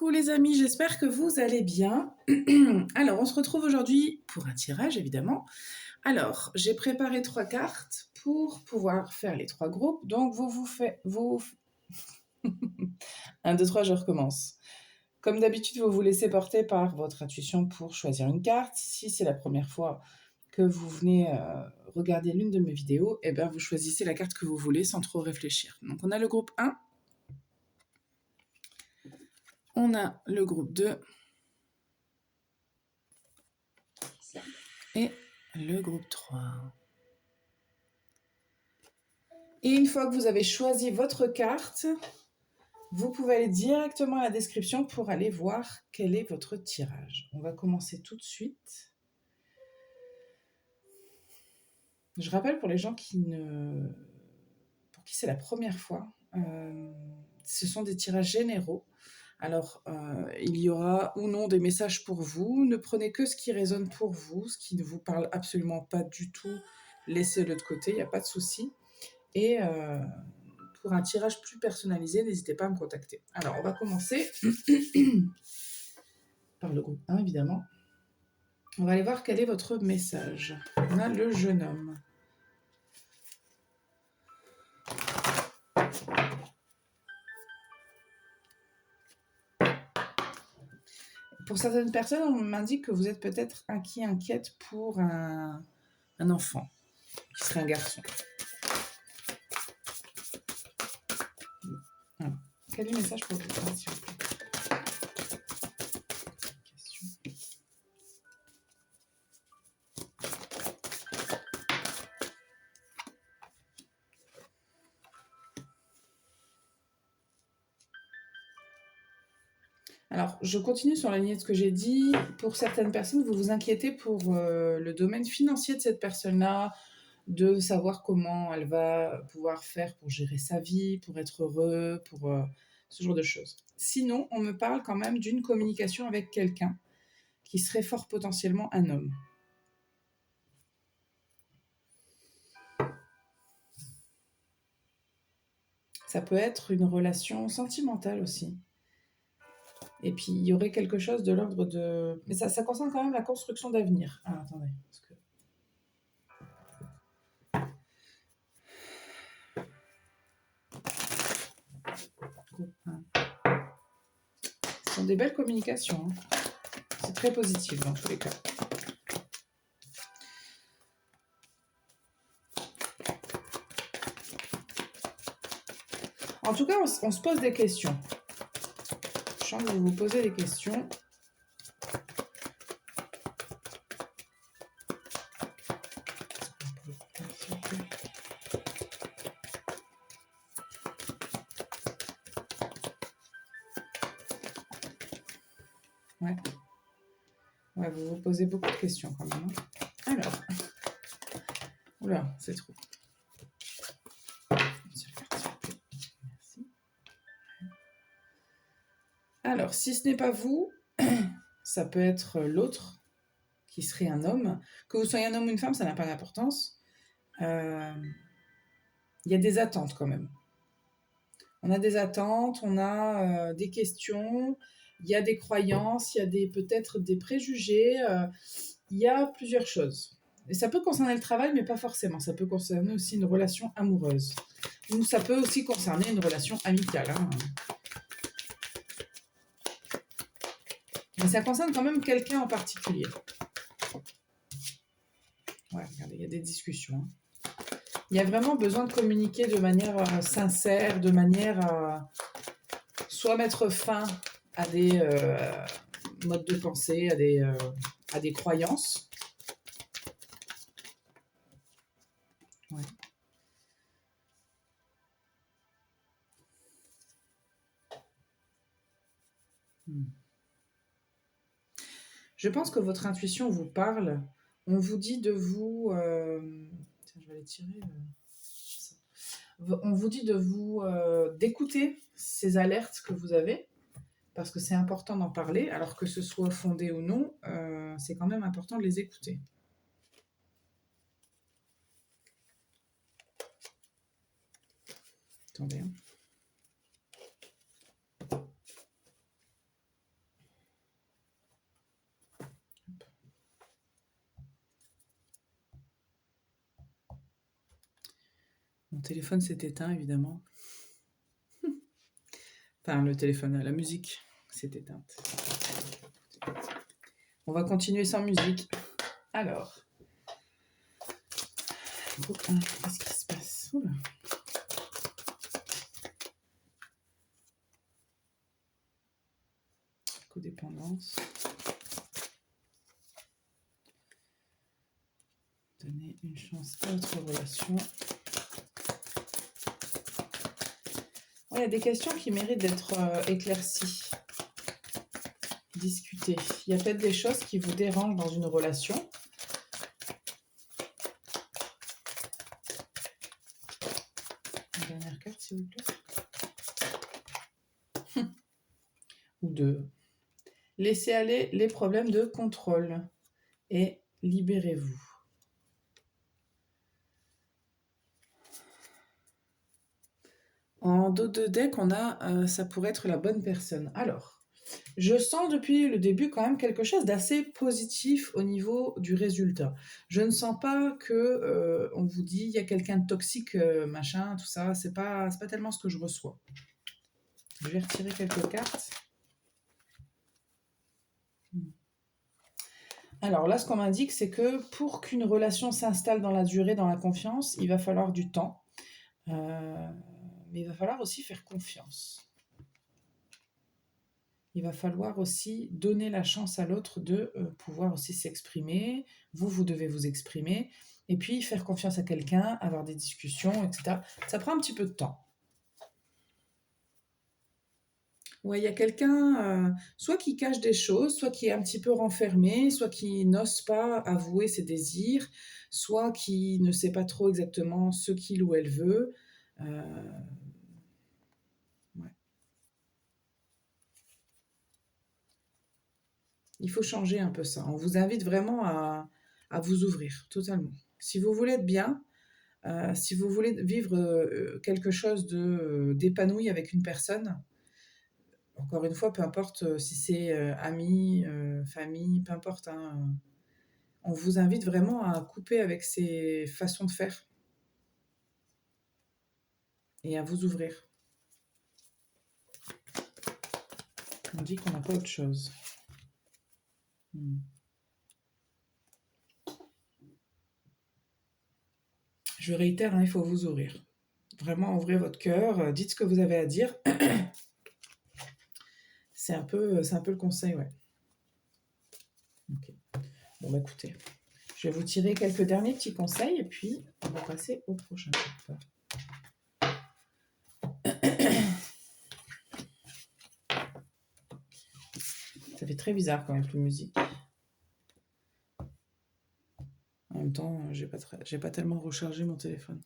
Coucou les amis, j'espère que vous allez bien. Alors, on se retrouve aujourd'hui pour un tirage, évidemment. Alors, j'ai préparé 3 cartes pour pouvoir faire les 3 groupes. Donc, vous faites... 1, 2, 3, je recommence. Comme d'habitude, vous vous laissez porter par votre intuition pour choisir une carte. Si c'est la première fois que vous venez regarder l'une de mes vidéos, eh bien, vous choisissez la carte que vous voulez sans trop réfléchir. Donc, on a le groupe 1. On a le groupe 2 et le groupe 3. Et une fois que vous avez choisi votre carte, vous pouvez aller directement à la description pour aller voir quel est votre tirage. On va commencer tout de suite. Je rappelle pour les gens pour qui c'est la première fois, ce sont des tirages généraux. Alors, il y aura ou non des messages pour vous. Ne prenez que ce qui résonne pour vous, ce qui ne vous parle absolument pas du tout, laissez-le de côté, il n'y a pas de souci. Et pour un tirage plus personnalisé, n'hésitez pas à me contacter. Alors, on va commencer par le groupe 1, évidemment. On va aller voir quel est votre message. On a le jeune homme. Pour certaines personnes, on m'indique que vous êtes peut-être inquiète pour un enfant, qui serait un garçon. Alors, quel est le message pour vous, s'il vous plaît? Alors, je continue sur la lignée de ce que j'ai dit. Pour certaines personnes, vous vous inquiétez pour le domaine financier de cette personne-là, de savoir comment elle va pouvoir faire pour gérer sa vie, pour être heureux, pour ce genre de choses. Sinon, on me parle quand même d'une communication avec quelqu'un qui serait fort potentiellement un homme. Ça peut être une relation sentimentale aussi. Et puis, il y aurait quelque chose de l'ordre de... Mais ça concerne quand même la construction d'avenir. Ah, attendez. Parce que... Ce sont des belles communications. Hein. C'est très positif dans tous les cas. En tout cas, on se pose des questions. Je sens que vous vous posez des questions. Ouais. Ouais, vous vous posez beaucoup de questions quand même. Hein. Alors. Oula, c'est trop. Merci. Alors, si ce n'est pas vous, ça peut être l'autre, qui serait un homme. Que vous soyez un homme ou une femme, ça n'a pas d'importance. Il y a des attentes quand même. On a des attentes, on a des questions, il y a des croyances, il y a peut-être des préjugés, il y a plusieurs choses. Et ça peut concerner le travail, mais pas forcément. Ça peut concerner aussi une relation amoureuse. Ou ça peut aussi concerner une relation amicale. Hein. Mais ça concerne quand même quelqu'un en particulier. Ouais, regardez, il y a des discussions. Hein. Il y a vraiment besoin de communiquer de manière sincère, de manière à soit mettre fin à des modes de pensée, à des croyances. Ouais. Je pense que votre intuition vous parle. On vous dit de vous... Tiens, je vais aller tirer... On vous dit de vous d'écouter ces alertes que vous avez, parce que c'est important d'en parler, alors que ce soit fondé ou non, c'est quand même important de les écouter. Attendez. Hein. téléphone s'est éteint, évidemment. Enfin, le téléphone, la musique s'est éteinte. On va continuer sans musique. Alors. Qu'est-ce qui se passe? Oula. Codépendance. Donner une chance à votre relation. Il y a des questions qui méritent d'être éclaircies, discutées. Il y a peut-être des choses qui vous dérangent dans une relation. Une dernière carte, s'il vous plaît. Ou deux. Laissez aller les problèmes de contrôle et libérez-vous. En dos de deck, on a ça pourrait être la bonne personne. Alors, je sens depuis le début quand même quelque chose d'assez positif au niveau du résultat. Je ne sens pas que on vous dit il y a quelqu'un de toxique, machin, tout ça. C'est pas tellement ce que je reçois. Je vais retirer quelques cartes. Alors là, ce qu'on m'indique, c'est que pour qu'une relation s'installe dans la durée, dans la confiance, il va falloir du temps. Mais il va falloir aussi faire confiance. Il va falloir aussi donner la chance à l'autre de pouvoir aussi s'exprimer. Vous devez vous exprimer. Et puis faire confiance à quelqu'un, avoir des discussions, etc. Ça prend un petit peu de temps. Ouais, il y a quelqu'un, soit qui cache des choses, soit qui est un petit peu renfermé, soit qui n'ose pas avouer ses désirs, soit qui ne sait pas trop exactement ce qu'il ou elle veut. Ouais. Il faut changer un peu ça. On vous invite vraiment à vous ouvrir totalement. Si vous voulez être bien, si vous voulez vivre quelque chose d'épanoui avec une personne, encore une fois, peu importe si c'est amis, famille, peu importe, hein, on vous invite vraiment à couper avec ces façons de faire et à vous ouvrir. On dit qu'on n'a pas autre chose. Je réitère, hein, il faut vous ouvrir. Vraiment, ouvrez votre cœur, dites ce que vous avez à dire. C'est un peu le conseil, ouais. Ok. Bon, bah écoutez, je vais vous tirer quelques derniers petits conseils et puis on va passer au prochain chapitre. Ça fait très bizarre quand même, plus de musique. En même temps, j'ai pas tellement rechargé mon téléphone.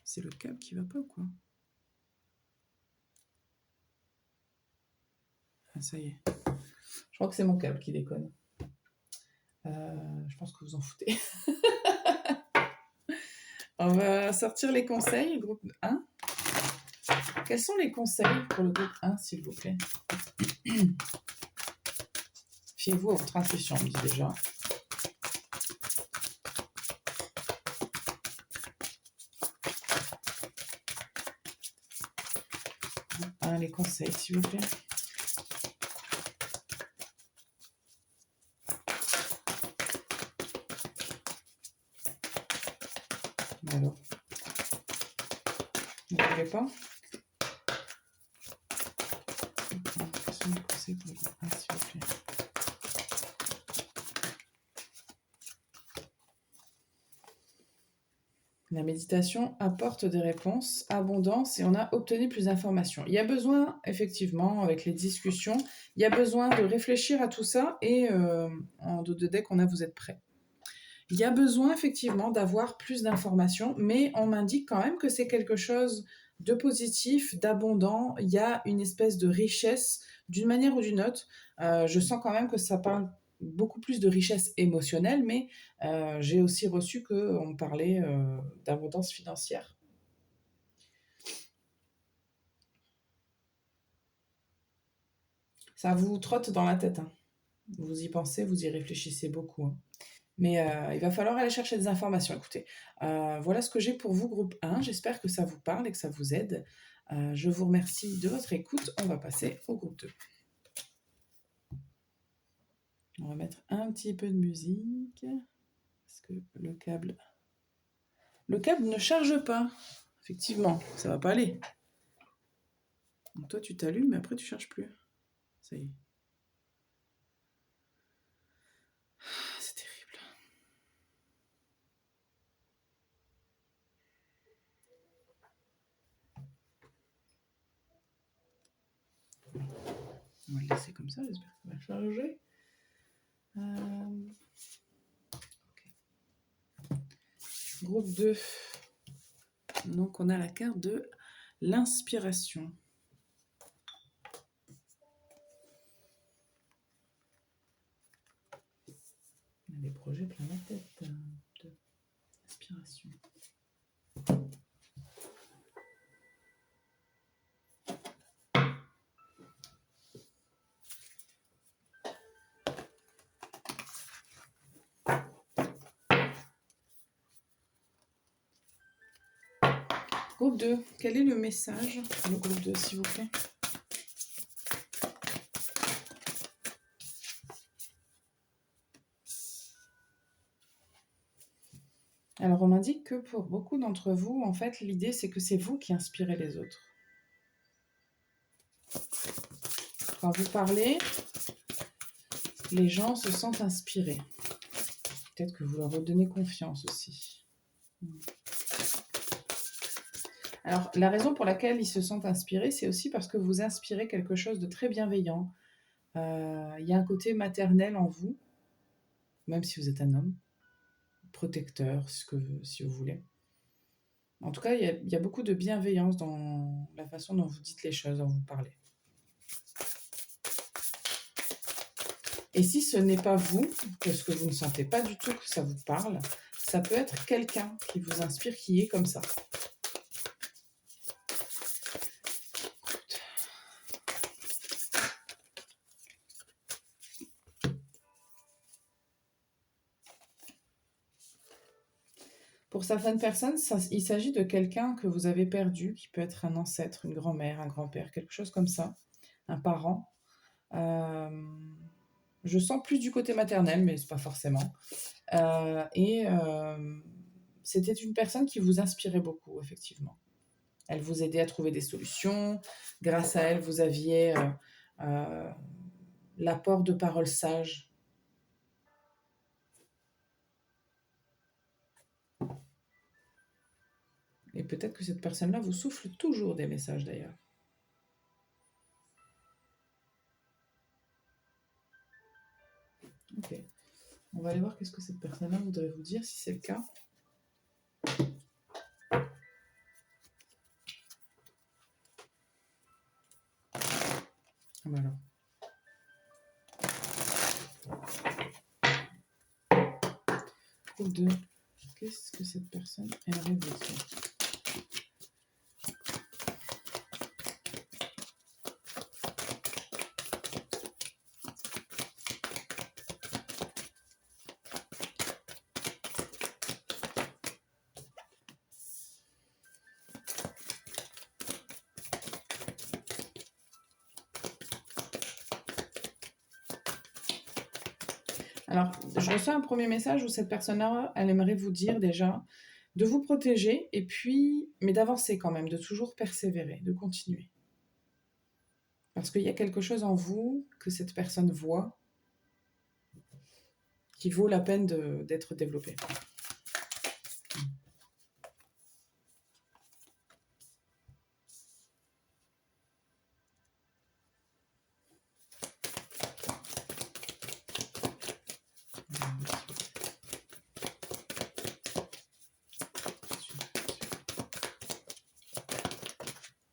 C'est le câble qui va pas ou quoi? Ah, ça y est. Je crois que c'est mon câble qui déconne. Je pense que vous en foutez. On va sortir les conseils, groupe 1. Quels sont les conseils pour le groupe 1, s'il vous plaît? Fiez-vous à votre intuition, on me dit déjà. Les conseils, s'il vous plaît. Alors, vous ne pouvez pas? Quels sont les conseils pour le groupe 1, s'il vous plaît? La méditation apporte des réponses, abondance, et on a obtenu plus d'informations. Il y a besoin, effectivement, avec les discussions, il y a besoin de réfléchir à tout ça, et en dos de deck, on a vous êtes prêts. Il y a besoin, effectivement, d'avoir plus d'informations, mais on m'indique quand même que c'est quelque chose de positif, d'abondant. Il y a une espèce de richesse, d'une manière ou d'une autre. Je sens quand même que ça parle beaucoup plus de richesse émotionnelle, mais j'ai aussi reçu qu'on parlait d'abondance financière. Ça vous trotte dans la tête, hein. Vous y pensez, vous y réfléchissez beaucoup, hein. Mais il va falloir aller chercher des informations. Écoutez, voilà ce que j'ai pour vous, groupe 1. J'espère que ça vous parle et que ça vous aide. Je vous remercie de votre écoute. On va passer au groupe 2. On va mettre un petit peu de musique. Parce que le câble ne charge pas. Effectivement, ça va pas aller. Donc toi, tu t'allumes, mais après, tu charges plus. Ça y est. C'est terrible. On va le laisser comme ça, j'espère que ça va charger. Okay. Groupe 2. Donc, on a la carte de l'inspiration. On a des projets plein la tête de l'inspiration. Groupe 2, quel est le message pour le groupe 2, s'il vous plaît? Alors, on m'indique que pour beaucoup d'entre vous, en fait, l'idée, c'est que c'est vous qui inspirez les autres. Quand vous parlez, les gens se sentent inspirés. Peut-être que vous leur redonnez confiance aussi. Alors, la raison pour laquelle ils se sentent inspirés, c'est aussi parce que vous inspirez quelque chose de très bienveillant. Il y a un côté maternel en vous, même si vous êtes un homme, protecteur, si vous voulez. En tout cas, il y a beaucoup de bienveillance dans la façon dont vous dites les choses, dont vous parlez. Et si ce n'est pas vous, parce que vous ne sentez pas du tout que ça vous parle, ça peut être quelqu'un qui vous inspire, qui est comme ça. Pour certaines personnes, il s'agit de quelqu'un que vous avez perdu, qui peut être un ancêtre, une grand-mère, un grand-père, quelque chose comme ça, un parent. Je sens plus du côté maternel, mais c'est pas forcément. C'était une personne qui vous inspirait beaucoup, effectivement. Elle vous aidait à trouver des solutions. Grâce à elle, vous aviez l'apport de paroles sages. Et peut-être que cette personne-là vous souffle toujours des messages, d'ailleurs. Ok. On va aller voir qu'est-ce que cette personne-là voudrait vous dire, si c'est le cas. Voilà. Groupe 2. Qu'est-ce que cette personne aimerait vous dire? Alors, je reçois un premier message où cette personne-là, elle aimerait vous dire déjà de vous protéger, et puis, mais d'avancer quand même, de toujours persévérer, de continuer. Parce qu'il y a quelque chose en vous que cette personne voit qui vaut la peine d'être développé.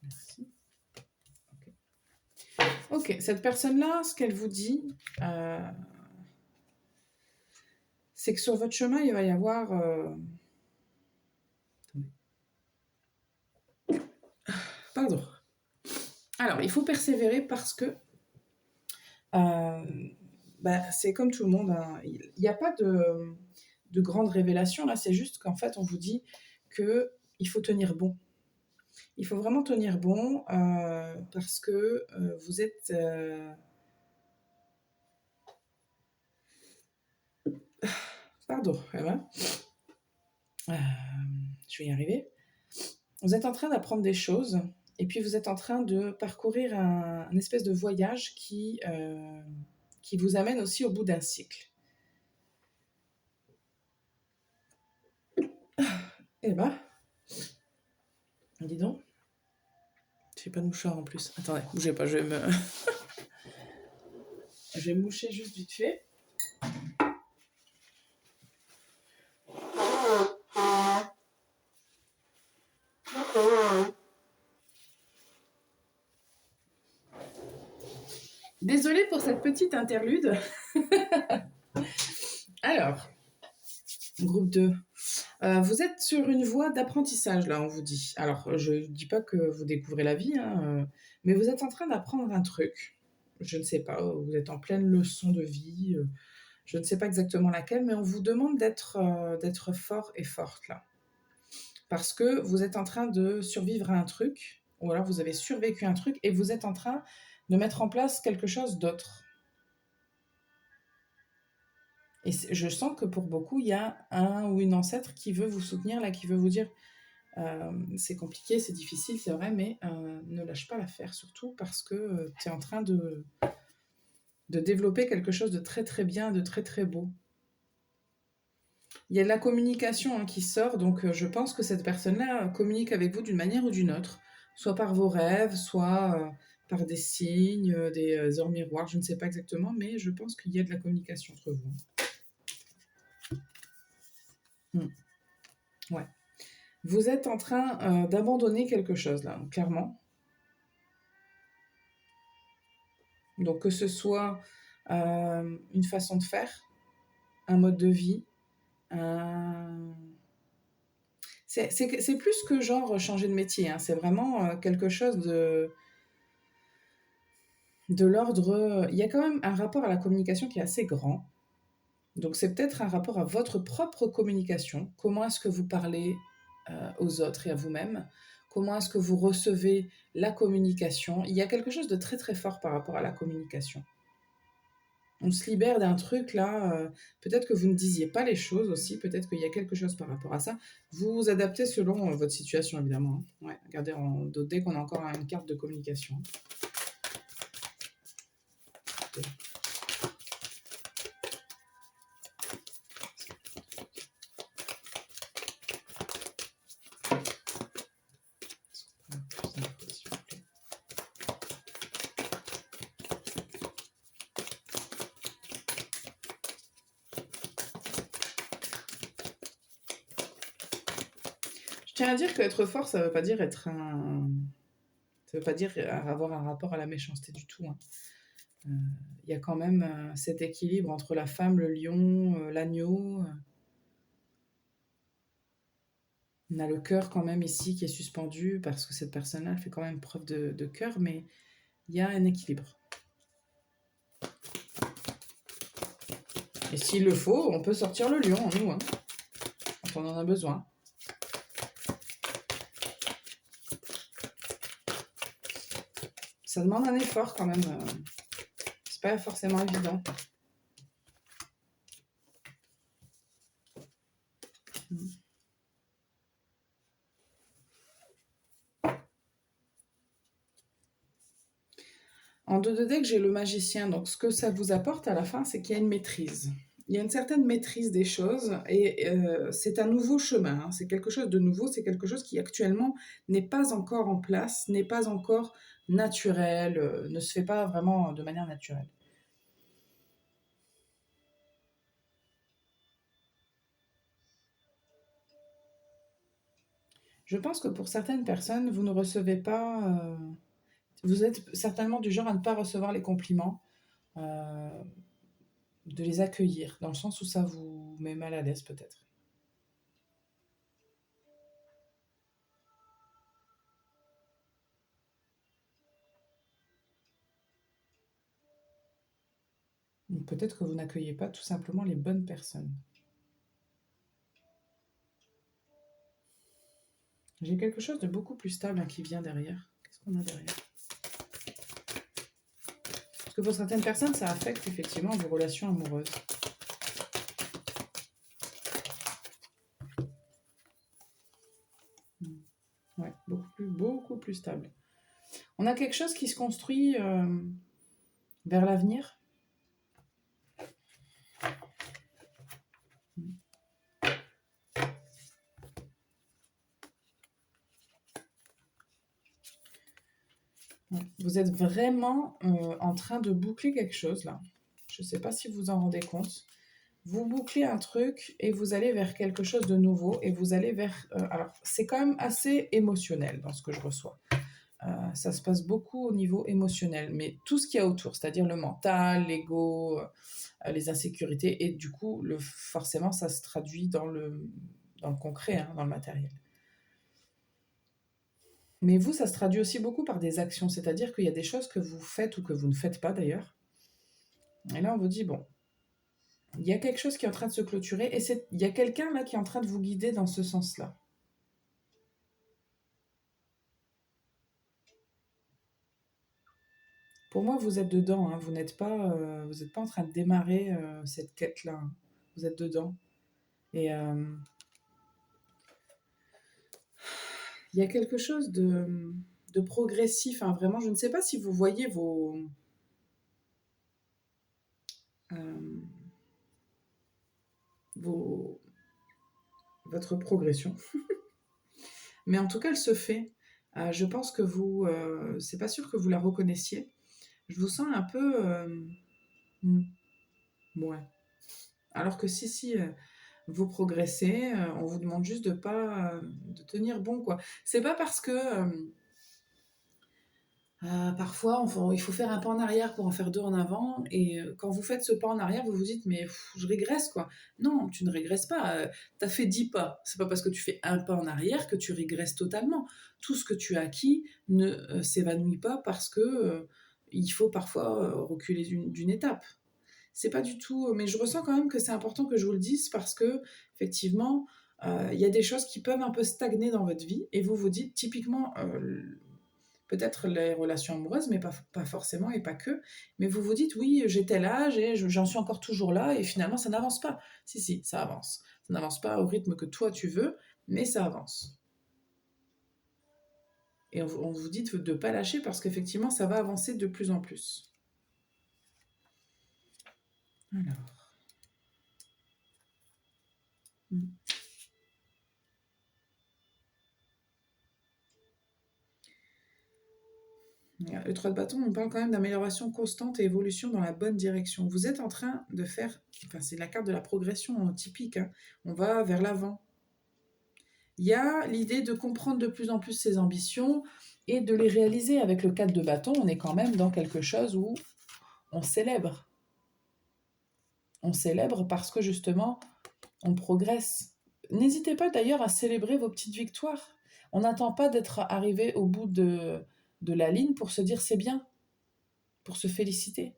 Merci. Ok, cette personne-là, ce qu'elle vous dit, c'est que sur votre chemin, il va y avoir... Pardon. Alors, il faut persévérer parce que Bah, c'est comme tout le monde, hein. Il n'y a pas de grande révélation là, c'est juste qu'en fait, on vous dit qu'il faut tenir bon. Il faut vraiment tenir bon parce que vous êtes. Pardon, voilà. Euh, je vais y arriver. Vous êtes en train d'apprendre des choses et puis vous êtes en train de parcourir un espèce de voyage qui vous amène aussi au bout d'un cycle. Eh ben, dis donc, j'ai pas de mouchoir en plus. Attendez, bougez pas, je vais me moucher juste vite fait. Désolée pour cette petite interlude. Alors, groupe 2. Vous êtes sur une voie d'apprentissage, là, on vous dit. Alors, je ne dis pas que vous découvrez la vie, hein, mais vous êtes en train d'apprendre un truc. Je ne sais pas, vous êtes en pleine leçon de vie. Je ne sais pas exactement laquelle, mais on vous demande d'être fort et forte, là. Parce que vous êtes en train de survivre à un truc, ou alors vous avez survécu à un truc, et vous êtes en train de mettre en place quelque chose d'autre. Et je sens que pour beaucoup, il y a un ou une ancêtre qui veut vous soutenir, là, qui veut vous dire c'est compliqué, c'est difficile, c'est vrai, mais ne lâche pas l'affaire, surtout parce que tu es en train de développer quelque chose de très très bien, de très très beau. Il y a de la communication qui sort, donc je pense que cette personne-là communique avec vous d'une manière ou d'une autre, soit par vos rêves, soit par des signes, des heures miroirs, je ne sais pas exactement, mais je pense qu'il y a de la communication entre vous. Ouais. Vous êtes en train d'abandonner quelque chose là, clairement. Donc que ce soit une façon de faire, un mode de vie, c'est plus que genre changer de métier, hein. C'est vraiment quelque chose de l'ordre. Il y a quand même un rapport à la communication qui est assez grand. Donc c'est peut-être un rapport à votre propre communication. Comment est-ce que vous parlez aux autres et à vous-même? Comment est-ce que vous recevez la communication? Il y a quelque chose de très très fort par rapport à la communication. On se libère d'un truc là, peut-être que vous ne disiez pas les choses aussi, peut-être qu'il y a quelque chose par rapport à ça. Vous vous adaptez selon votre situation évidemment, hein. Ouais, regardez, dès qu'on a encore une carte de communication. Je tiens à dire qu'être fort, ça veut pas dire être un... Ça veut pas dire avoir un rapport à la méchanceté du tout, hein. Il y a quand même cet équilibre entre la femme, le lion, l'agneau. On a le cœur quand même ici qui est suspendu parce que cette personne-là elle fait quand même preuve de cœur, mais il y a un équilibre. Et s'il le faut, on peut sortir le lion en nous, hein, quand on en a besoin. Ça demande un effort quand même. C'est pas forcément évident. En 2 de deck, j'ai le magicien. Donc, ce que ça vous apporte à la fin, c'est qu'il y a une maîtrise. Il y a une certaine maîtrise des choses et c'est un nouveau chemin, hein. C'est quelque chose de nouveau, c'est quelque chose qui actuellement n'est pas encore en place, n'est pas encore naturel, ne se fait pas vraiment de manière naturelle. Je pense que pour certaines personnes, vous ne recevez pas... vous êtes certainement du genre à ne pas recevoir les compliments, euh, de les accueillir, dans le sens où ça vous met mal à l'aise peut-être. Ou peut-être que vous n'accueillez pas tout simplement les bonnes personnes. J'ai quelque chose de beaucoup plus stable qui vient derrière. Qu'est-ce qu'on a derrière? Parce que pour certaines personnes, ça affecte effectivement vos relations amoureuses. Ouais, beaucoup plus stable. On a quelque chose qui se construit vers l'avenir. Ouais. Vous êtes vraiment en train de boucler quelque chose là. Je ne sais pas si vous vous en rendez compte. Vous bouclez un truc et vous allez vers quelque chose de nouveau et vous allez vers... alors, c'est quand même assez émotionnel dans ce que je reçois. Ça se passe beaucoup au niveau émotionnel, mais tout ce qu'il y a autour, c'est-à-dire le mental, l'ego, les insécurités, et du coup, forcément, ça se traduit dans le concret, hein, dans le matériel. Mais vous, ça se traduit aussi beaucoup par des actions, c'est-à-dire qu'il y a des choses que vous faites ou que vous ne faites pas d'ailleurs. Et là, on vous dit, bon, il y a quelque chose qui est en train de se clôturer, et il y a quelqu'un là qui est en train de vous guider dans ce sens-là. Pour moi, vous êtes dedans, hein, vous n'êtes pas en train de démarrer cette quête-là. Hein. Vous êtes dedans. Et il y a quelque chose de progressif, hein, vraiment. Je ne sais pas si vous voyez votre progression. Mais en tout cas, elle se fait. Je pense que vous, c'est pas sûr que vous la reconnaissiez. Je vous sens un peu, ouais. Alors que si, vous progressez, on vous demande juste de pas, de tenir bon, quoi. C'est pas parce que parfois il faut faire un pas en arrière pour en faire deux en avant, et quand vous faites ce pas en arrière, vous vous dites mais je régresse, quoi. Non, tu ne régresses pas. Tu as fait 10 pas. C'est pas parce que tu fais un pas en arrière que tu régresses totalement. Tout ce que tu as acquis ne s'évanouit pas parce que il faut parfois reculer d'une étape. C'est pas du tout. Mais je ressens quand même que c'est important que je vous le dise parce que, effectivement, il y a des choses qui peuvent un peu stagner dans votre vie et vous vous dites, typiquement, peut-être les relations amoureuses, mais pas forcément et pas que. Mais vous vous dites, oui, j'ai tel âge et j'en suis encore toujours là et finalement, ça n'avance pas. Si, ça avance. Ça n'avance pas au rythme que toi tu veux, mais ça avance. Et on vous dit de ne pas lâcher parce qu'effectivement, ça va avancer de plus en plus. Alors. Le 3 de bâton, on parle quand même d'amélioration constante et évolution dans la bonne direction. Vous êtes en train de faire, enfin c'est la carte de la progression typique, hein. On va vers l'avant. Il y a l'idée de comprendre de plus en plus ses ambitions et de les réaliser. Avec le 4 de bâton, on est quand même dans quelque chose où on célèbre. On célèbre parce que justement, on progresse. N'hésitez pas d'ailleurs à célébrer vos petites victoires. On n'attend pas d'être arrivé au bout de la ligne pour se dire c'est bien, pour se féliciter.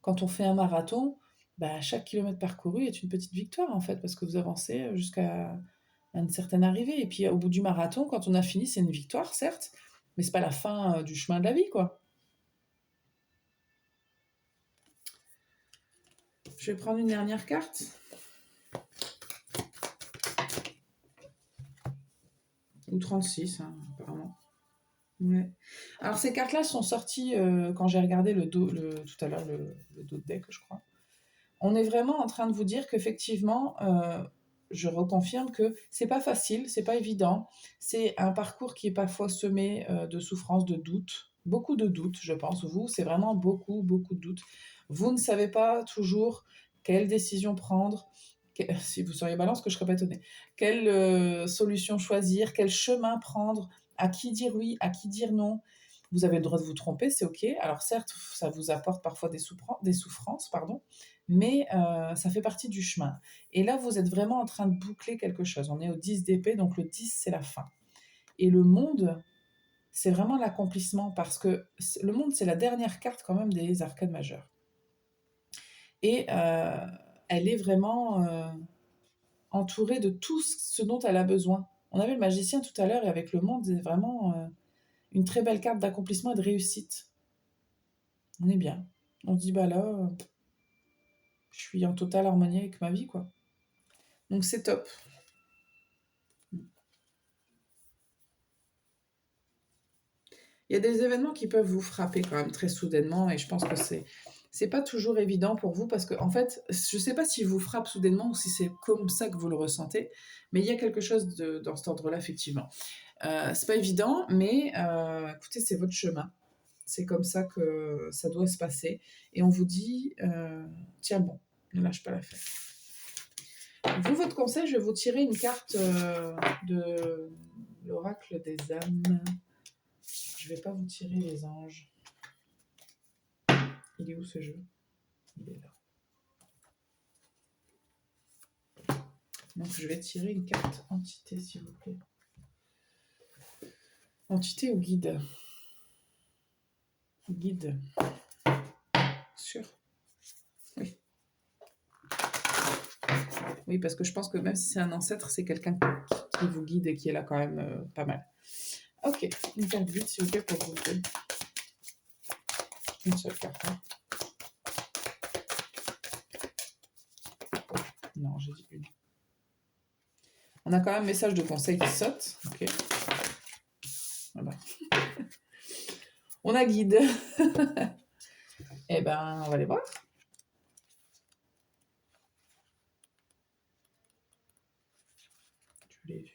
Quand on fait un marathon, bah, chaque kilomètre parcouru est une petite victoire en fait, parce que vous avancez jusqu'à une certaine arrivée. Et puis au bout du marathon, quand on a fini, c'est une victoire, certes, mais c'est pas la fin du chemin de la vie, quoi. Je vais prendre une dernière carte. Ou 36, hein, apparemment. Ouais. Alors ces cartes-là sont sorties quand j'ai regardé tout à l'heure le dos de deck, je crois. On est vraiment en train de vous dire qu'effectivement, je reconfirme que c'est pas facile, c'est pas évident. C'est un parcours qui est parfois semé de souffrances, de doutes, beaucoup de doutes, je pense. Vous, c'est vraiment beaucoup de doutes. Vous ne savez pas toujours quelle décision prendre. Si vous seriez balance, que je serais pas étonnée. Quelle solution choisir, quel chemin prendre, à qui dire oui, à qui dire non. Vous avez le droit de vous tromper, c'est ok. Alors certes, ça vous apporte parfois des souffrances, pardon, mais ça fait partie du chemin. Et là, vous êtes vraiment en train de boucler quelque chose. On est au 10 d'épée, donc le 10, c'est la fin. Et le monde, c'est vraiment l'accomplissement, parce que le monde, c'est la dernière carte quand même des arcades majeures. Et elle est vraiment entourée de tout ce dont elle a besoin. On avait le magicien tout à l'heure, et avec le monde, c'est vraiment une très belle carte d'accomplissement et de réussite. On est bien. On se dit, bah là, je suis en totale harmonie avec ma vie, quoi. Donc c'est top. Il y a des événements qui peuvent vous frapper quand même très soudainement, et je pense que c'est pas toujours évident pour vous, parce que en fait, je sais pas si vous frappe soudainement ou si c'est comme ça que vous le ressentez, mais il y a quelque chose dans cet ordre-là, effectivement. C'est pas évident, mais écoutez, c'est votre chemin. C'est comme ça que ça doit se passer. Et on vous dit, tiens bon, ne lâche pas l'affaire. Vous, votre conseil, je vais vous tirer une carte de l'oracle des âmes. Je vais pas vous tirer les anges. Il est où ce jeu? Il est là. Donc je vais tirer une carte entité, s'il vous plaît. Entité ou guide? Guide. Sûr? Oui. Oui, parce que je pense que même si c'est un ancêtre, c'est quelqu'un qui vous guide et qui est là quand même pas mal. Ok, une carte guide, s'il vous plaît, pour vous deux. Une seule carte. Hein. Non, j'ai dit une. On a quand même un message de conseil qui saute. Ok. Voilà. On a guide. Eh ben, on va les voir. Je l'ai vu.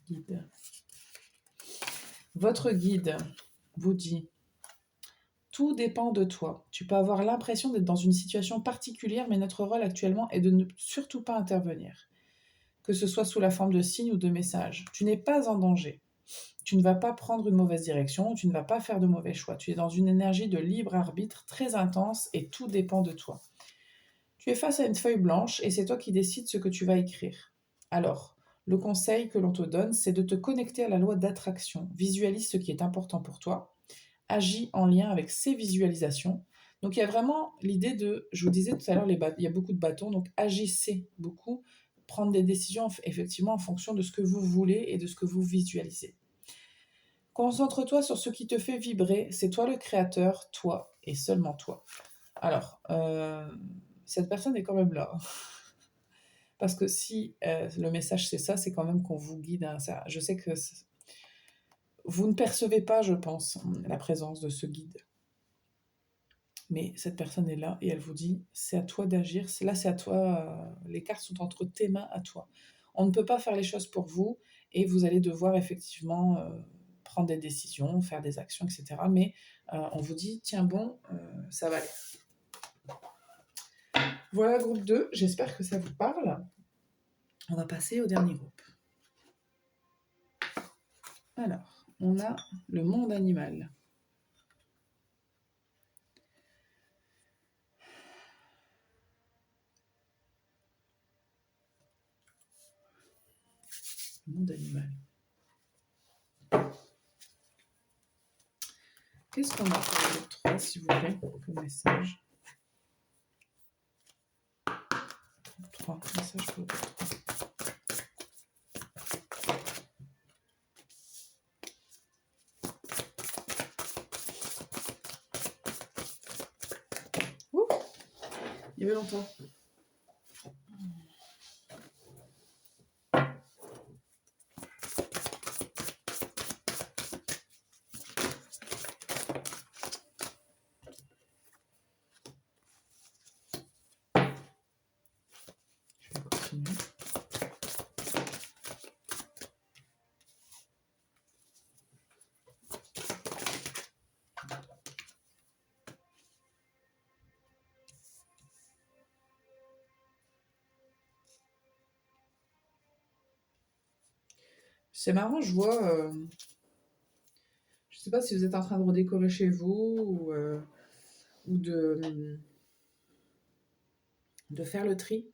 Guide. Votre guide vous dit: tout dépend de toi. Tu peux avoir l'impression d'être dans une situation particulière, mais notre rôle actuellement est de ne surtout pas intervenir, que ce soit sous la forme de signes ou de messages. Tu n'es pas en danger. Tu ne vas pas prendre une mauvaise direction, tu ne vas pas faire de mauvais choix. Tu es dans une énergie de libre arbitre très intense et tout dépend de toi. Tu es face à une feuille blanche et c'est toi qui décides ce que tu vas écrire. Alors, le conseil que l'on te donne, c'est de te connecter à la loi d'attraction. Visualise ce qui est important pour toi. Agis en lien avec ces visualisations. Donc il y a vraiment l'idée de, je vous disais tout à l'heure, il y a beaucoup de bâtons, donc agissez beaucoup, prendre des décisions effectivement en fonction de ce que vous voulez et de ce que vous visualisez. Concentre-toi sur ce qui te fait vibrer, c'est toi le créateur, toi et seulement toi. Alors, cette personne est quand même là. Parce que si le message c'est ça, c'est quand même qu'on vous guide. Hein, ça. Je sais que vous ne percevez pas, je pense, la présence de ce guide. Mais cette personne est là et elle vous dit, c'est à toi d'agir, là c'est à toi, les cartes sont entre tes mains à toi. On ne peut pas faire les choses pour vous et vous allez devoir effectivement prendre des décisions, faire des actions, etc. Mais on vous dit, tiens bon, ça va aller. Voilà groupe 2, j'espère que ça vous parle. On va passer au dernier groupe. Alors, on a le monde animal. Monde animal. Qu'est-ce qu'on a pour le groupe 3, s'il vous plaît, comme message? 3, message pour le groupe 3. Ouh, il y avait longtemps. C'est marrant, je vois. Je sais pas si vous êtes en train de redécorer chez vous ou de faire le tri.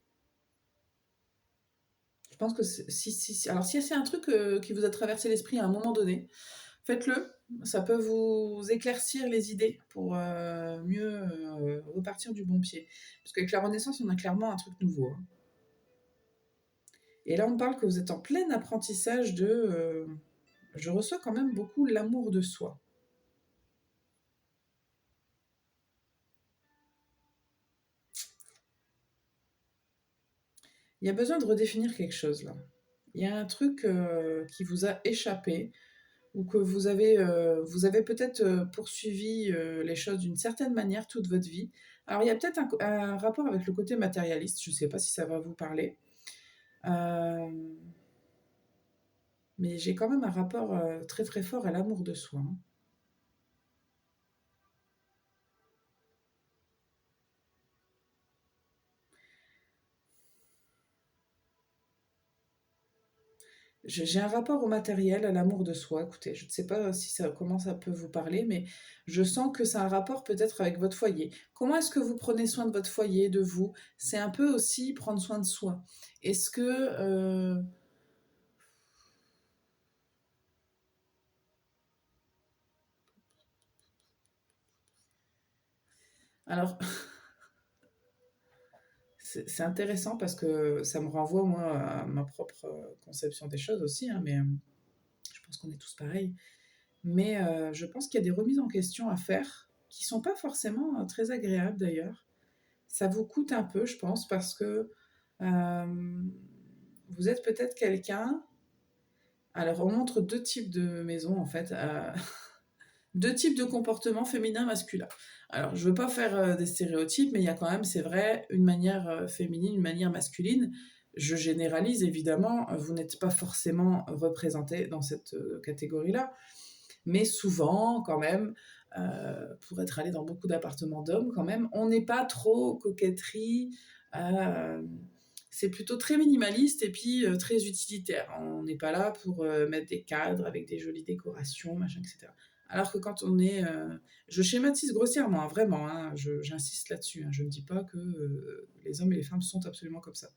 Je pense que si alors si c'est un truc qui vous a traversé l'esprit à un moment donné, Faites-le, ça peut vous éclaircir les idées pour mieux repartir du bon pied. Parce qu'avec la Renaissance, on a clairement un truc nouveau, hein. Et là, on me parle que vous êtes en plein apprentissage de... je reçois quand même beaucoup l'amour de soi. Il y a besoin de redéfinir quelque chose là. Il y a un truc qui vous a échappé ou que vous avez peut-être poursuivi les choses d'une certaine manière toute votre vie. Alors il y a peut-être un rapport avec le côté matérialiste, je ne sais pas si ça va vous parler. Mais j'ai quand même un rapport très très fort à l'amour de soi, hein. J'ai un rapport au matériel, à l'amour de soi. Écoutez, je ne sais pas si comment ça peut vous parler, mais je sens que c'est un rapport peut-être avec votre foyer. Comment est-ce que vous prenez soin de votre foyer, de vous? C'est un peu aussi prendre soin de soi. Est-ce que... Alors, c'est intéressant parce que ça me renvoie, moi, à ma propre conception des choses aussi, hein, mais je pense qu'on est tous pareils. Mais je pense qu'il y a des remises en question à faire qui sont pas forcément très agréables d'ailleurs. Ça vous coûte un peu, je pense, parce que vous êtes peut-être quelqu'un. Alors, on montre deux types de maisons en fait, deux types de comportements féminin-masculin. Alors, je veux pas faire des stéréotypes, mais il y a quand même, c'est vrai, une manière féminine, une manière masculine. Je généralise évidemment, vous n'êtes pas forcément représenté dans cette catégorie-là, mais souvent, quand même, pour être allé dans beaucoup d'appartements d'hommes, quand même, on n'est pas trop coquetterie. euh, c'est plutôt très minimaliste et puis très utilitaire. On n'est pas là pour mettre des cadres avec des jolies décorations, machin, etc. Alors que quand on est... je schématise grossièrement, hein, vraiment, hein, j'insiste là-dessus. Hein, je ne dis pas que les hommes et les femmes sont absolument comme ça.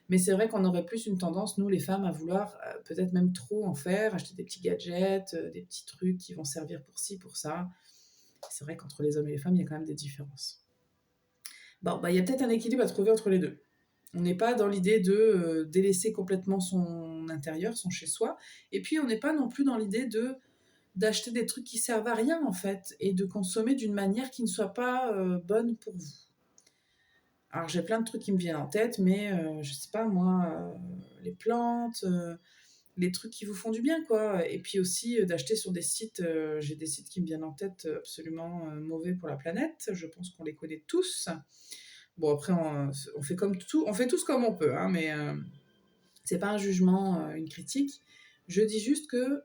Mais c'est vrai qu'on aurait plus une tendance, nous les femmes, à vouloir peut-être même trop en faire, acheter des petits gadgets, des petits trucs qui vont servir pour ci, pour ça. C'est vrai qu'entre les hommes et les femmes, il y a quand même des différences. Bon, bah, il y a peut-être un équilibre à trouver entre les deux. On n'est pas dans l'idée de délaisser complètement son intérieur, son chez-soi. Et puis, on n'est pas non plus dans l'idée de d'acheter des trucs qui servent à rien, en fait, et de consommer d'une manière qui ne soit pas bonne pour vous. Alors, j'ai plein de trucs qui me viennent en tête, mais je sais pas, moi, les plantes, les trucs qui vous font du bien, quoi. Et puis aussi d'acheter sur des sites, j'ai des sites qui me viennent en tête absolument mauvais pour la planète. Je pense qu'on les connaît tous. Bon, après, on fait comme tout, on fait tous comme on peut, hein, mais c'est pas un jugement, une critique. Je dis juste que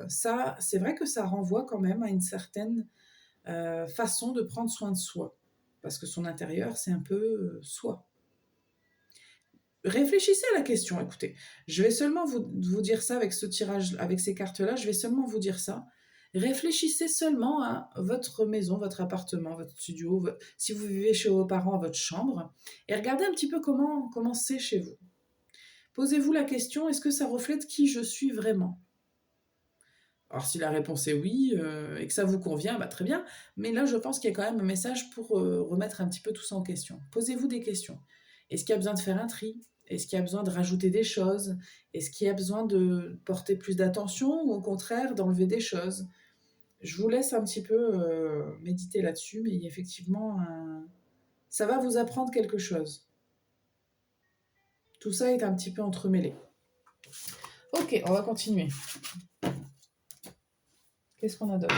ça, c'est vrai que ça renvoie quand même à une certaine façon de prendre soin de soi. Parce que son intérieur, c'est un peu soi. Réfléchissez à la question, écoutez. Je vais seulement vous dire ça avec ce tirage, avec ces cartes-là, je vais seulement vous dire ça. Réfléchissez seulement à votre maison, votre appartement, votre studio, si vous vivez chez vos parents, à votre chambre, et regardez un petit peu comment c'est chez vous. Posez-vous la question, est-ce que ça reflète qui je suis vraiment? Alors si la réponse est oui, et que ça vous convient, bah, très bien. Mais là, je pense qu'il y a quand même un message pour remettre un petit peu tout ça en question. Posez-vous des questions. Est-ce qu'il y a besoin de faire un tri? Est-ce qu'il y a besoin de rajouter des choses? Est-ce qu'il y a besoin de porter plus d'attention ou au contraire d'enlever des choses? Je vous laisse un petit peu méditer là-dessus, mais effectivement, ça va vous apprendre quelque chose. Tout ça est un petit peu entremêlé. Ok, on va continuer. Qu'est-ce qu'on a d'autre?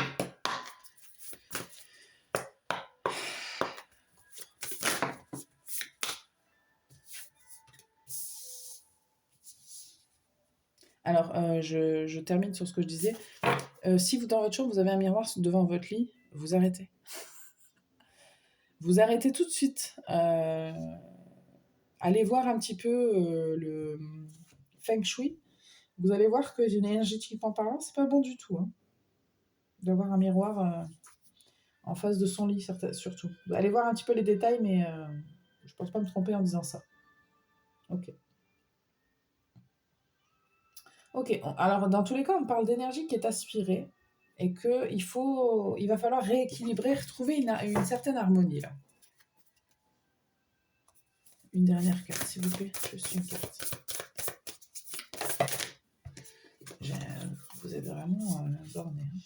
Alors, je termine sur ce que je disais. Si vous, dans votre chambre, vous avez un miroir devant votre lit, vous arrêtez. Vous arrêtez tout de suite. Allez voir un petit peu le feng shui. Vous allez voir que énergétiquement parlant, c'est pas bon du tout, hein, d'avoir un miroir en face de son lit, surtout. Allez voir un petit peu les détails, mais je pense pas me tromper en disant ça. Ok. Ok, alors dans tous les cas, on parle d'énergie qui est aspirée et il va falloir rééquilibrer, retrouver une certaine harmonie là. Une dernière carte, s'il vous plaît. Juste une carte. Vous êtes vraiment borné. Hein.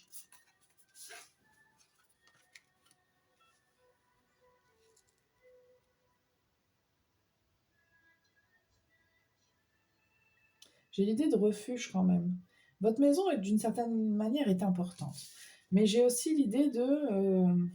J'ai l'idée de refuge quand même. Votre maison, d'une certaine manière, est importante. Mais j'ai aussi l'idée de...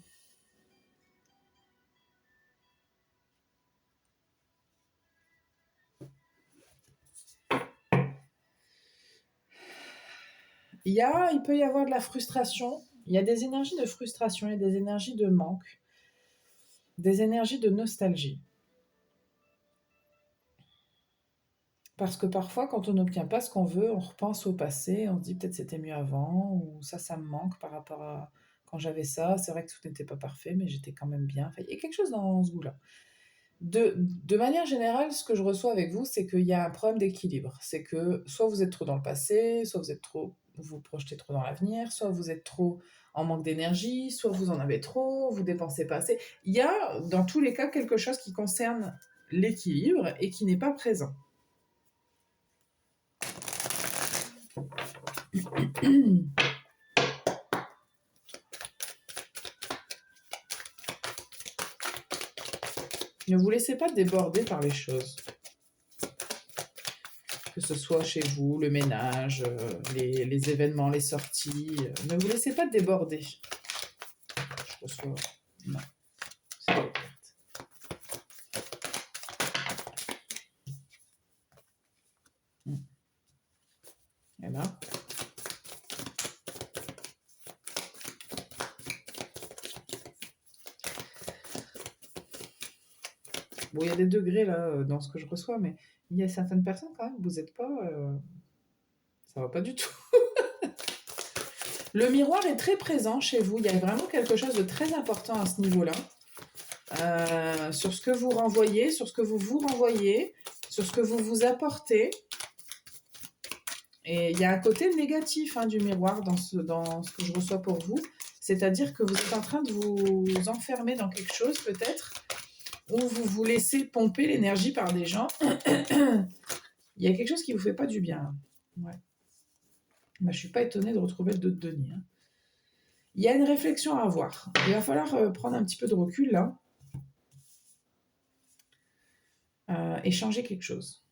il peut y avoir de la frustration. Il y a des énergies de frustration, il y a des énergies de manque, des énergies de nostalgie. Parce que parfois, quand on n'obtient pas ce qu'on veut, on repense au passé, on se dit peut-être c'était mieux avant, ou ça me manque par rapport à quand j'avais ça. C'est vrai que tout n'était pas parfait, mais j'étais quand même bien. Enfin, il y a quelque chose dans ce goût-là. De manière générale, ce que je reçois avec vous, c'est qu'il y a un problème d'équilibre. C'est que soit vous êtes trop dans le passé, soit vous projetez trop dans l'avenir, soit vous êtes trop en manque d'énergie, soit vous en avez trop, vous dépensez pas assez. Il y a dans tous les cas quelque chose qui concerne l'équilibre et qui n'est pas présent. Ne vous laissez pas déborder par les choses. Que ce soit chez vous, le ménage, les événements, les sorties. Ne vous laissez pas déborder. Je reçois... Non. C'est pas ouverte. Et là. Bon, il y a des degrés là dans ce que je reçois, mais il y a certaines personnes quand même, vous n'êtes pas... ça va pas du tout. Le miroir est très présent chez vous. Il y a vraiment quelque chose de très important à ce niveau-là. Sur ce que vous renvoyez, sur ce que vous vous renvoyez, sur ce que vous vous apportez. Et il y a un côté négatif du miroir dans ce que je reçois pour vous. C'est-à-dire que vous êtes en train de vous enfermer dans quelque chose peut-être, où vous vous laissez pomper l'énergie par des gens. Il y a quelque chose qui ne vous fait pas du bien. Ouais. Bah, je ne suis pas étonnée de retrouver le dos de Denis. Hein. Il y a une réflexion à avoir. Il va falloir prendre un petit peu de recul là et changer quelque chose.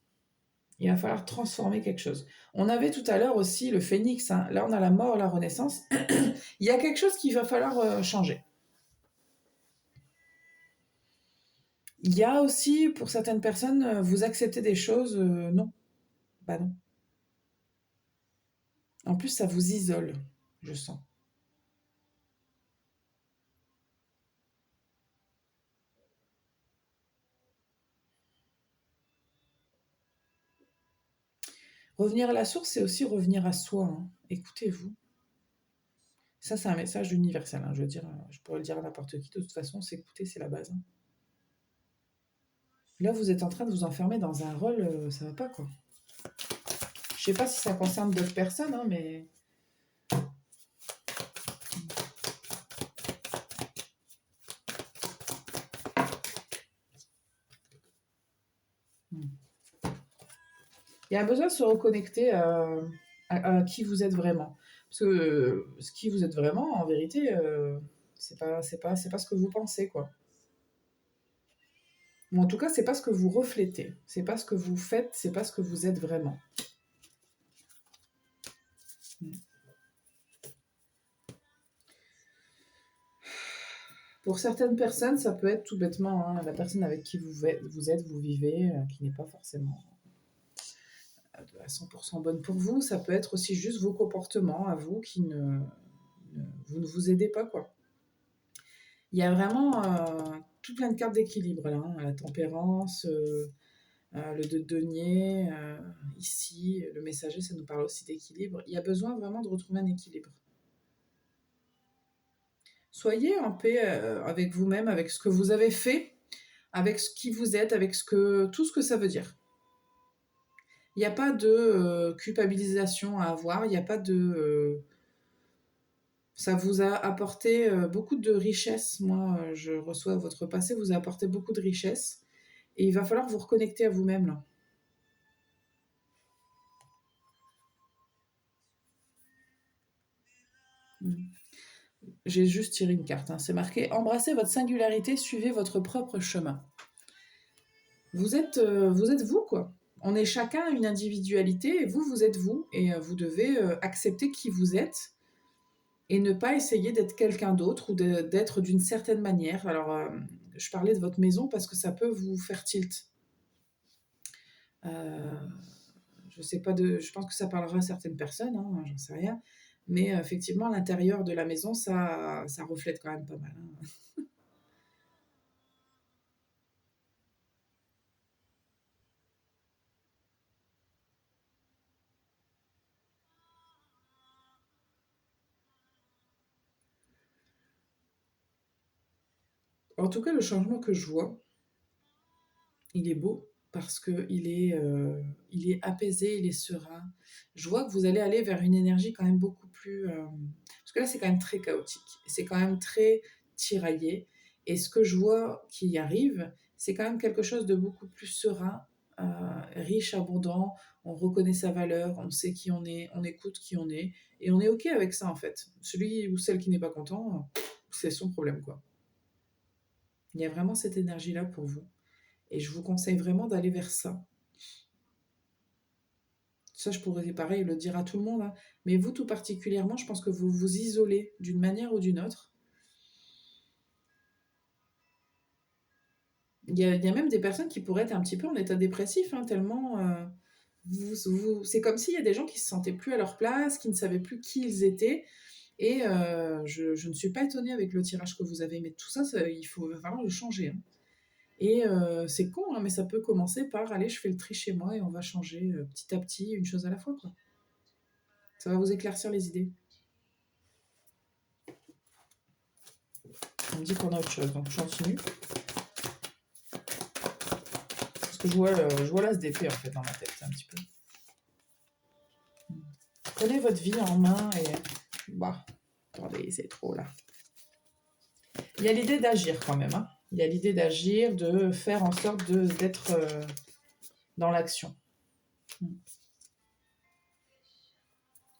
Il va falloir transformer quelque chose. On avait tout à l'heure aussi le phénix. Hein. Là, on a la mort, la renaissance. Il y a quelque chose qu'il va falloir changer. Il y a aussi, pour certaines personnes, vous acceptez des choses, non. Bah non. En plus, ça vous isole, je sens. Revenir à la source, c'est aussi revenir à soi. Hein. Écoutez-vous. Ça, c'est un message universel. Hein. Je veux dire, je pourrais le dire à n'importe qui. De toute façon, s'écouter, c'est la base. Hein. Là, vous êtes en train de vous enfermer dans un rôle, ça va pas, quoi. Je sais pas si ça concerne d'autres personnes, hein, mais... Il y a un besoin de se reconnecter à qui vous êtes vraiment. Parce que ce qui vous êtes vraiment, en vérité, c'est pas ce que vous pensez, quoi. Ou en tout cas, c'est pas ce que vous reflétez. C'est pas ce que vous faites, c'est pas ce que vous êtes vraiment. Pour certaines personnes, ça peut être tout bêtement la personne avec qui vous êtes, vous vivez, qui n'est pas forcément à 100% bonne pour vous. Ça peut être aussi juste vos comportements à vous qui vous ne vous aidez pas, quoi. Il y a vraiment tout plein de cartes d'équilibre là. Hein. La tempérance, le deux de denier, ici, le messager, ça nous parle aussi d'équilibre. Il y a besoin vraiment de retrouver un équilibre. Soyez en paix avec vous-même, avec ce que vous avez fait, avec ce qui vous êtes, avec tout ce que ça veut dire. Il n'y a pas de culpabilisation à avoir, il n'y a pas de... ça vous a apporté beaucoup de richesse. Moi, je reçois votre passé, vous a apporté beaucoup de richesse. Et il va falloir vous reconnecter à vous-même, là. Mm. J'ai juste tiré une carte, hein. C'est marqué embrassez votre singularité, suivez votre propre chemin. Vous êtes vous, quoi. On est chacun une individualité et vous êtes vous. Et vous devez accepter qui vous êtes et ne pas essayer d'être quelqu'un d'autre ou d'être d'une certaine manière. Alors, je parlais de votre maison parce que ça peut vous faire tilt. Euh, je sais pas je pense que ça parlera à certaines personnes, hein, j'en sais rien. Mais effectivement, à l'intérieur de la maison, ça reflète quand même pas mal, hein. En tout cas, le changement que je vois, il est beau parce que il est apaisé, il est serein. Je vois que vous allez aller vers une énergie quand même beaucoup plus... parce que là, c'est quand même très chaotique. C'est quand même très tiraillé. Et ce que je vois qui arrive, c'est quand même quelque chose de beaucoup plus serein, riche, abondant. On reconnaît sa valeur, on sait qui on est, on écoute qui on est. Et on est OK avec ça, en fait. Celui ou celle qui n'est pas content, c'est son problème, quoi. Il y a vraiment cette énergie-là pour vous. Et je vous conseille vraiment d'aller vers ça. Ça, je pourrais pareil le dire à tout le monde, hein. Mais vous, tout particulièrement, je pense que vous vous isolez d'une manière ou d'une autre. Il y a même des personnes qui pourraient être un petit peu en état dépressif, hein, tellement c'est comme s'il y a des gens qui se sentaient plus à leur place, qui ne savaient plus qui ils étaient. Et je ne suis pas étonnée avec le tirage que vous avez, mais tout ça, il faut vraiment le changer, hein. Et c'est con, hein, mais ça peut commencer par allez, je fais le tri chez moi et on va changer petit à petit, une chose à la fois, quoi. Ça va vous éclaircir les idées. On me dit qu'on a autre chose, donc je continue. Parce que je vois l'ASDP en fait dans ma tête, un petit peu. Prenez votre vie en main et. Bah, attendez, c'est trop là. Il y a l'idée d'agir quand même, hein. Il y a l'idée d'agir, de faire en sorte d'être dans l'action.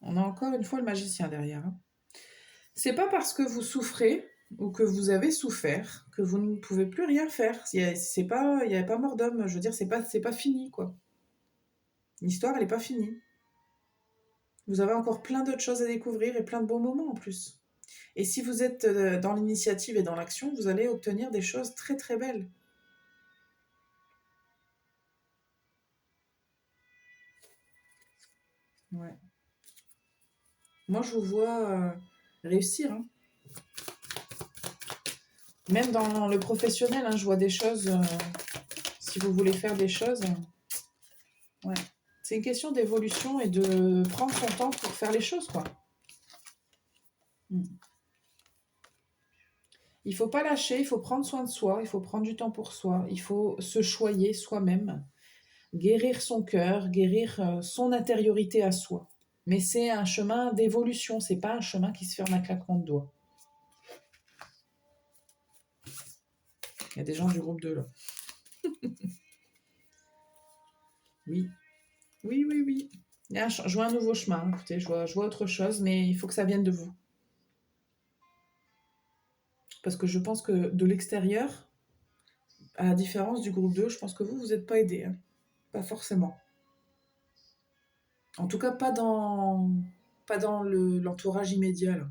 On a encore une fois le magicien derrière, hein. C'est pas parce que vous souffrez ou que vous avez souffert que vous ne pouvez plus rien faire. C'est pas, il n'y a pas mort d'homme. Je veux dire, c'est pas fini, quoi. L'histoire, elle n'est pas finie. Vous avez encore plein d'autres choses à découvrir et plein de bons moments en plus. Et si vous êtes dans l'initiative et dans l'action, vous allez obtenir des choses très très belles. Ouais. Moi, je vous vois réussir, hein. Même dans le professionnel, hein, je vois des choses. Si vous voulez faire des choses, ouais. C'est une question d'évolution et de prendre son temps pour faire les choses, quoi. Mm. Il faut pas lâcher, il faut prendre soin de soi, il faut prendre du temps pour soi, il faut se choyer soi-même, guérir son cœur, guérir son intériorité à soi. Mais c'est un chemin d'évolution, c'est pas un chemin qui se ferme à claquement de doigts. Il y a des gens du groupe 2 là. Oui, oui, oui, oui. Je vois un nouveau chemin, hein. Écoutez, je vois autre chose, mais il faut que ça vienne de vous. Parce que je pense que de l'extérieur, à la différence du groupe 2, je pense que vous n'êtes pas aidé, hein. Pas forcément. En tout cas, pas dans l'entourage immédiat, là.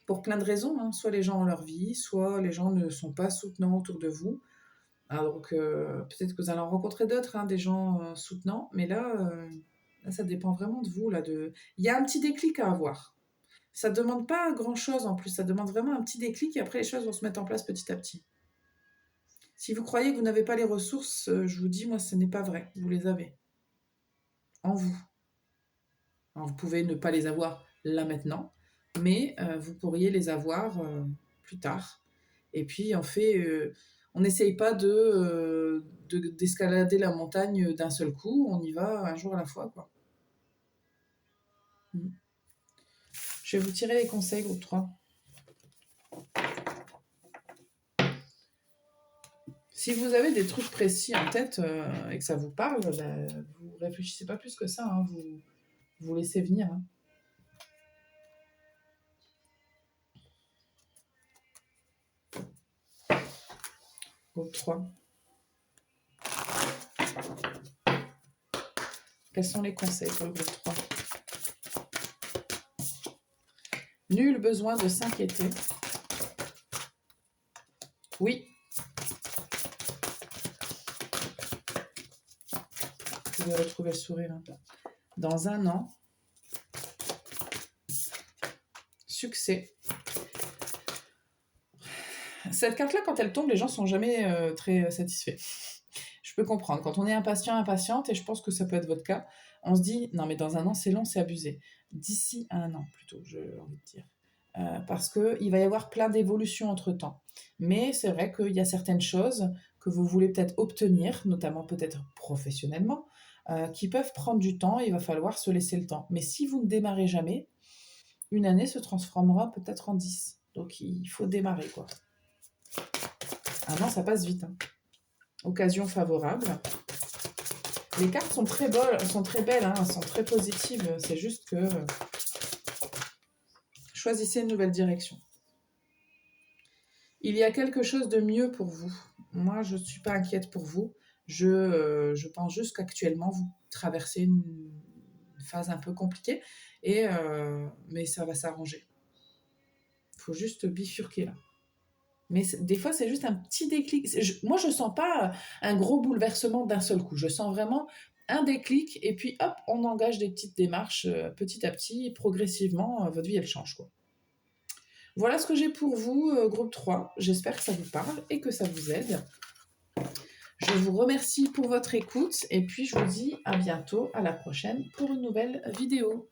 Pour plein de raisons, hein. Soit les gens ont leur vie, soit les gens ne sont pas soutenants autour de vous. Alors donc, peut-être que vous allez en rencontrer d'autres, hein, des gens soutenants, mais là, ça dépend vraiment de vous. Il y a un petit déclic à avoir. Ça ne demande pas grand-chose en plus, ça demande vraiment un petit déclic et après les choses vont se mettre en place petit à petit. Si vous croyez que vous n'avez pas les ressources, je vous dis, moi, ce n'est pas vrai. Vous les avez en vous. Alors, vous pouvez ne pas les avoir là maintenant, mais vous pourriez les avoir plus tard. Et puis, On n'essaye pas d'escalader la montagne d'un seul coup, on y va un jour à la fois, quoi. Mm. Je vais vous tirer les conseils, groupe 3. Si vous avez des trucs précis en tête et que ça vous parle, vous réfléchissez pas plus que ça, hein, vous laissez venir. Hein. Groupe 3. Quels sont les conseils pour le groupe 3? Nul besoin de s'inquiéter. Oui. Vous pouvez retrouver le sourire. Hein. Dans un an, succès. Cette carte-là, quand elle tombe, les gens sont jamais très satisfaits. Je peux comprendre. Quand on est impatient, impatiente, et je pense que ça peut être votre cas, on se dit, non mais dans un an, c'est long, c'est abusé. D'ici à un an, plutôt, j'ai envie de dire. Parce qu'il va y avoir plein d'évolutions entre-temps. Mais c'est vrai qu'il y a certaines choses que vous voulez peut-être obtenir, notamment peut-être professionnellement, qui peuvent prendre du temps, et il va falloir se laisser le temps. Mais si vous ne démarrez jamais, une année se transformera peut-être en 10. Donc il faut démarrer, quoi. Un an, ça passe vite. Hein. Occasion favorable. Les cartes sont très belles, hein, sont très positives. C'est juste que choisissez une nouvelle direction. Il y a quelque chose de mieux pour vous. Moi, je ne suis pas inquiète pour vous. Je pense juste qu'actuellement, vous traversez une phase un peu compliquée, mais ça va s'arranger. Il faut juste bifurquer là. Mais des fois, c'est juste un petit déclic. Moi, je ne sens pas un gros bouleversement d'un seul coup. Je sens vraiment un déclic et puis hop, on engage des petites démarches petit à petit, progressivement, votre vie, elle change, quoi. Voilà ce que j'ai pour vous, groupe 3. J'espère que ça vous parle et que ça vous aide. Je vous remercie pour votre écoute et puis je vous dis à bientôt, à la prochaine pour une nouvelle vidéo.